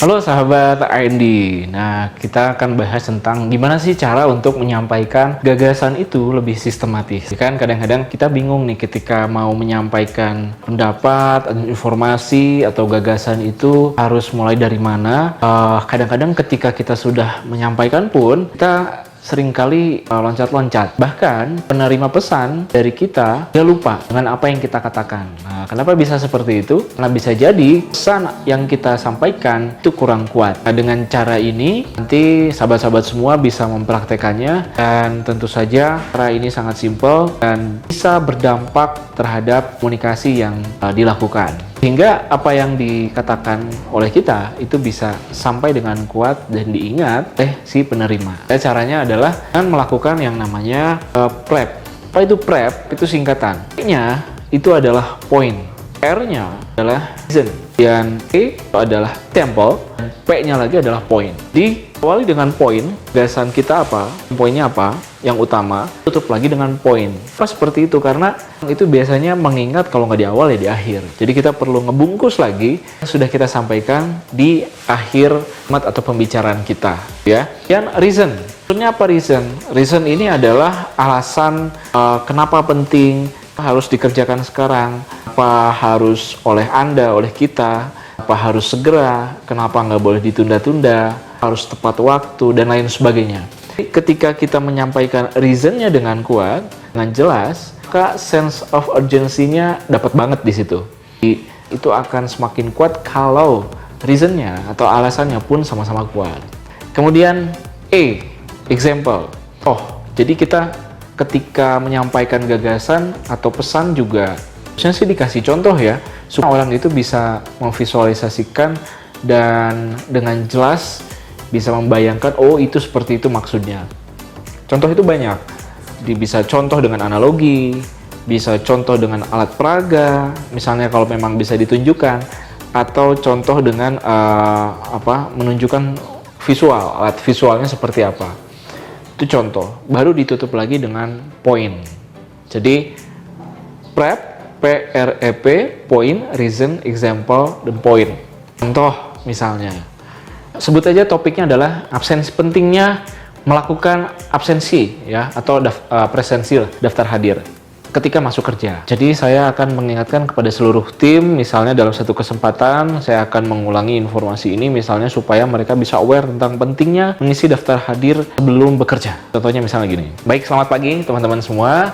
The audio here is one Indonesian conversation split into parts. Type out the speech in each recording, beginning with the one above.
Halo sahabat AND. Nah, kita akan bahas tentang gimana sih cara untuk menyampaikan gagasan itu lebih sistematis. Kan kadang-kadang kita bingung nih ketika mau menyampaikan pendapat, informasi atau gagasan itu harus mulai dari mana. Kadang-kadang ketika kita sudah menyampaikan pun kita seringkali loncat-loncat. Bahkan penerima pesan dari kita dia lupa dengan apa yang kita katakan. Nah, kenapa bisa seperti itu? Karena bisa jadi pesan yang kita sampaikan itu kurang kuat. Nah, dengan cara ini nanti sahabat-sahabat semua bisa mempraktekannya, dan tentu saja cara ini sangat simpel dan bisa berdampak terhadap komunikasi yang dilakukan. Sehingga apa yang dikatakan oleh kita itu bisa sampai dengan kuat dan diingat si penerima. Caranya adalah dengan melakukan yang namanya prep. Apa itu prep? Itu singkatan. P-nya itu adalah point, R-nya adalah reason, dan E itu adalah example, dan P-nya lagi adalah point. Diawali dengan point, gagasan kita apa, poinnya apa, yang utama, tutup lagi dengan poin. Pas seperti itu karena itu biasanya mengingat kalau nggak di awal ya di akhir. Jadi kita perlu ngebungkus lagi yang sudah kita sampaikan di akhir kalimat atau pembicaraan kita, ya. Dan reason. Maksudnya apa reason? Reason ini adalah alasan kenapa penting, harus dikerjakan sekarang, apa harus oleh Anda, oleh kita, apa harus segera, kenapa nggak boleh ditunda-tunda, harus tepat waktu, dan lain sebagainya. Ketika kita menyampaikan reason-nya dengan kuat, dengan jelas, maka sense of urgency-nya dapat banget di situ. Itu akan semakin kuat kalau reason-nya atau alasannya pun sama-sama kuat. Kemudian E, example. Jadi kita ketika menyampaikan gagasan atau pesan juga harusnya sih dikasih contoh ya, supaya orang itu bisa memvisualisasikan dan dengan jelas bisa membayangkan, itu seperti itu maksudnya. Contoh itu banyak. Bisa contoh dengan analogi, bisa contoh dengan alat peraga, misalnya kalau memang bisa ditunjukkan, atau contoh dengan menunjukkan visual, alat visualnya seperti apa. Itu contoh. Baru ditutup lagi dengan point. Jadi prep, P-R-E-P, point, reason, example, dan point. Contoh misalnya, sebut aja topiknya adalah absensi, pentingnya melakukan absensi ya, atau presensil, daftar hadir ketika masuk kerja. Jadi saya akan mengingatkan kepada seluruh tim, misalnya dalam satu kesempatan saya akan mengulangi informasi ini misalnya supaya mereka bisa aware tentang pentingnya mengisi daftar hadir sebelum bekerja. Contohnya misalnya gini. Baik, selamat pagi teman-teman semua.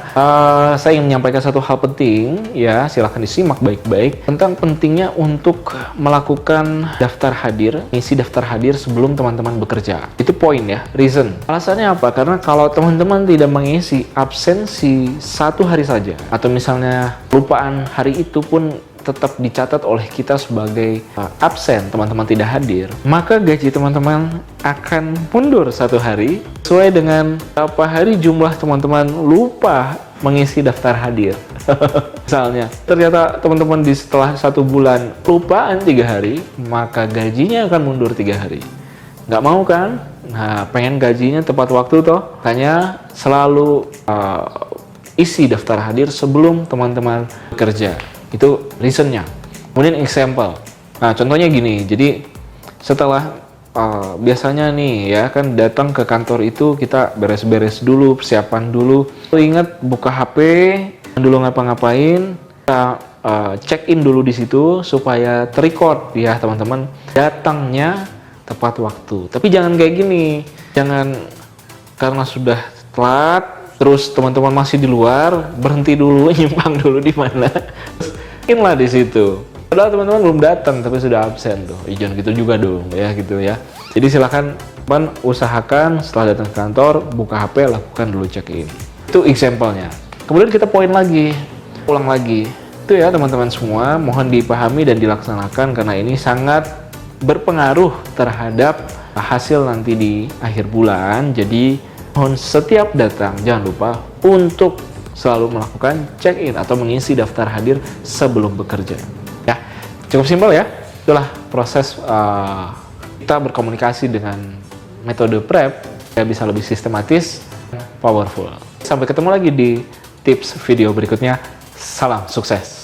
Saya ingin menyampaikan satu hal penting ya, silahkan disimak baik-baik tentang pentingnya untuk melakukan daftar hadir, mengisi daftar hadir sebelum teman-teman bekerja. Itu poin ya, reason. Alasannya apa? Karena kalau teman-teman tidak mengisi absensi satu hari saja, atau misalnya lupaan hari itu pun tetap dicatat oleh kita sebagai absen, teman-teman tidak hadir, maka gaji teman-teman akan mundur satu hari sesuai dengan berapa hari jumlah teman-teman lupa mengisi daftar hadir. Misalnya ternyata teman-teman setelah 1 bulan lupaan 3 hari, maka gajinya akan mundur 3 hari. Nggak mau kan? Nah, pengen gajinya tepat waktu toh, makanya selalu isi daftar hadir sebelum teman-teman bekerja. Itu reasonnya. Kemudian example. Nah, contohnya gini. Jadi setelah biasanya nih ya kan datang ke kantor itu kita beres-beres dulu, persiapan dulu. Ingat buka HP, dulu ngapa-ngapain, kita check in dulu di situ supaya terrecord ya teman-teman datangnya tepat waktu. Tapi jangan kayak gini. Jangan karena sudah telat terus teman-teman masih di luar, berhenti dulu, nyimpang dulu di mana. Inlah di situ. Padahal teman-teman belum datang tapi sudah absen tuh. Jangan gitu juga dong ya gitu ya. Jadi silakan teman usahakan setelah datang ke kantor, buka HP, lakukan dulu check-in. Itu example-nya. Kemudian kita poin lagi, ulang lagi. Itu ya teman-teman semua, mohon dipahami dan dilaksanakan karena ini sangat berpengaruh terhadap hasil nanti di akhir bulan. Jadi mohon setiap datang jangan lupa untuk selalu melakukan check-in atau mengisi daftar hadir sebelum bekerja. Ya, cukup simpel ya. Itulah proses kita berkomunikasi dengan metode prep yang bisa lebih sistematis, powerful. Sampai ketemu lagi di tips video berikutnya. Salam sukses.